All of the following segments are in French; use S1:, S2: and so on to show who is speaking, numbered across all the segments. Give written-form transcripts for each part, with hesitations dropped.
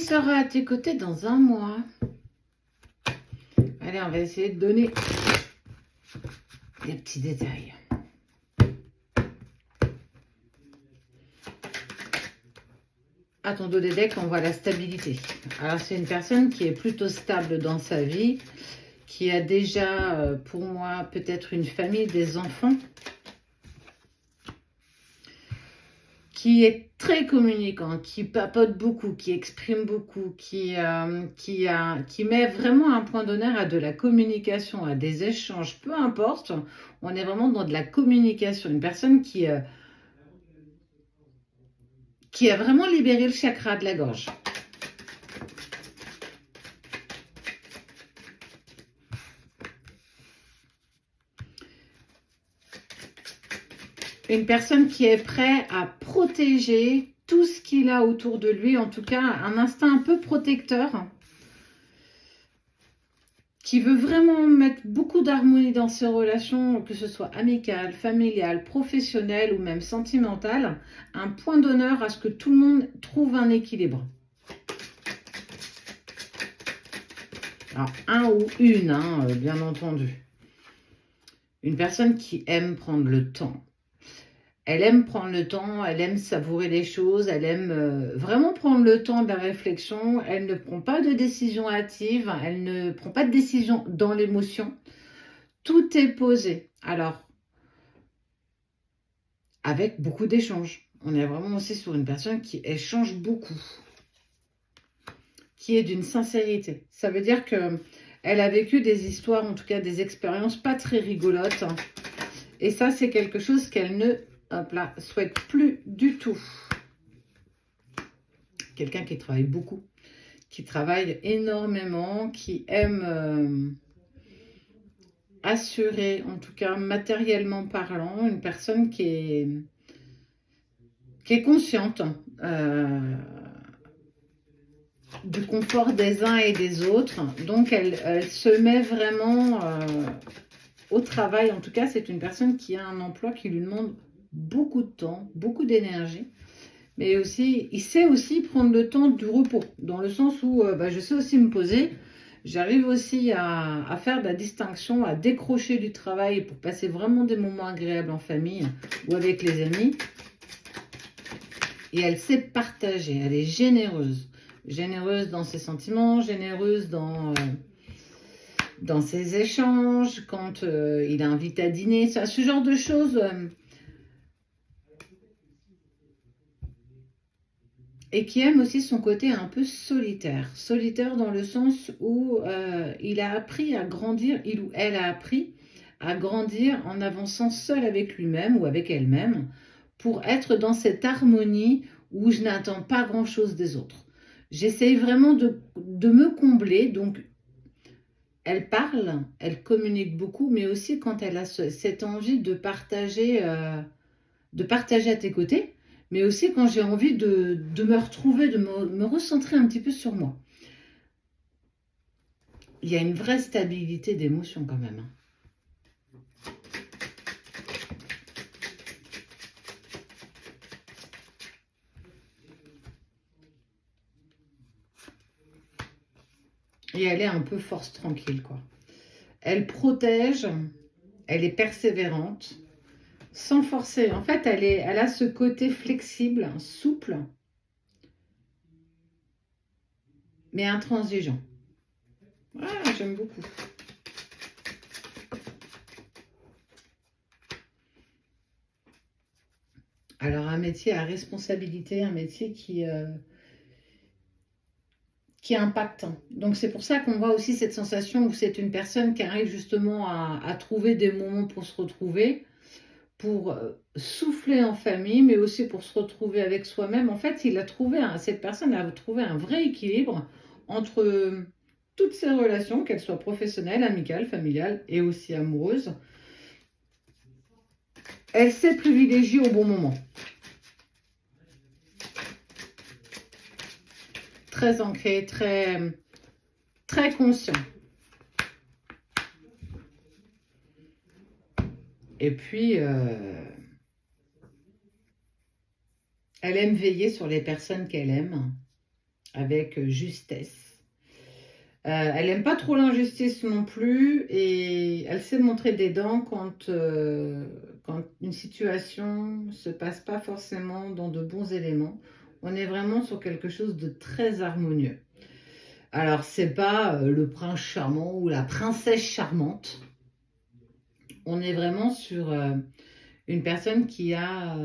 S1: sera à tes côtés dans un mois? Allez, on va essayer de donner des petits détails. À ton dos des decks, on voit la stabilité. Alors, c'est une personne qui est plutôt stable dans sa vie, qui a déjà, pour moi, peut-être une famille, des enfants, qui est très communicant, qui papote beaucoup, qui exprime beaucoup, qui met vraiment un point d'honneur à de la communication, à des échanges, peu importe. On est vraiment dans de la communication. Une personne qui a vraiment libéré le chakra de la gorge. Une personne qui est prête à protéger tout ce qu'il a autour de lui, en tout cas un instinct un peu protecteur, qui veut vraiment mettre beaucoup d'harmonie dans ses relations, que ce soit amicales, familiales, professionnelles ou même sentimentales, un point d'honneur à ce que tout le monde trouve un équilibre. Alors, un ou une, bien entendu. Une personne qui aime prendre le temps. Elle aime prendre le temps, elle aime savourer les choses, elle aime vraiment prendre le temps de la réflexion. Elle ne prend pas de décision hâtive, elle ne prend pas de décision dans l'émotion. Tout est posé. Alors, avec beaucoup d'échanges. On est vraiment aussi sur une personne qui échange beaucoup, qui est d'une sincérité. Ça veut dire que elle a vécu des histoires, en tout cas des expériences pas très rigolotes. Et ça, c'est quelque chose qu'elle ne souhaite plus du tout. Quelqu'un qui travaille beaucoup, qui travaille énormément, qui aime assurer, en tout cas matériellement parlant, une personne qui est consciente du confort des uns et des autres. Donc, elle se met vraiment au travail. En tout cas, c'est une personne qui a un emploi qui lui demande beaucoup de temps, beaucoup d'énergie. Mais aussi, il sait aussi prendre le temps du repos, dans le sens où je sais aussi me poser. J'arrive aussi à faire de la distinction, à décrocher du travail pour passer vraiment des moments agréables en famille ou avec les amis. Et elle sait partager, elle est généreuse. Généreuse dans ses sentiments, généreuse dans ses échanges, quand il invite à dîner, ça, ce genre de choses. Et qui aime aussi son côté un peu solitaire. Solitaire dans le sens où il a appris à grandir, il ou elle a appris à grandir en avançant seul avec lui-même ou avec elle-même pour être dans cette harmonie où je n'attends pas grand-chose des autres. J'essaye vraiment de me combler, donc elle parle, elle communique beaucoup, mais aussi quand elle a cette envie de partager à tes côtés, mais aussi quand j'ai envie de me retrouver, de me recentrer un petit peu sur moi. Il y a une vraie stabilité d'émotion quand même. Et elle est un peu force tranquille, quoi. Elle protège, elle est persévérante, sans forcer. En fait, elle a ce côté flexible, souple, mais intransigeant. Ah, j'aime beaucoup. Alors, un métier à responsabilité, un métier qui est impactant. Donc, c'est pour ça qu'on voit aussi cette sensation où c'est une personne qui arrive justement à trouver des moments pour se retrouver, pour souffler en famille, mais aussi pour se retrouver avec soi-même. En fait, cette personne a trouvé un vrai équilibre entre toutes ses relations, qu'elles soient professionnelles, amicales, familiales et aussi amoureuses. Elle sait privilégier au bon moment. Très ancré, très, très conscient. Et puis, elle aime veiller sur les personnes qu'elle aime. avec justesse. Elle n'aime pas trop l'injustice non plus et elle sait montrer des dents quand une situation ne se passe pas forcément dans de bons éléments. On est vraiment sur quelque chose de très harmonieux. Alors, c'est pas le prince charmant ou la princesse charmante. On est vraiment sur une personne qui a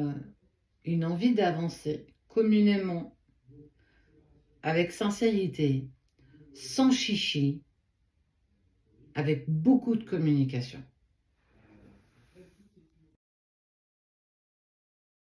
S1: une envie d'avancer communément, avec sincérité, sans chichi, avec beaucoup de communication.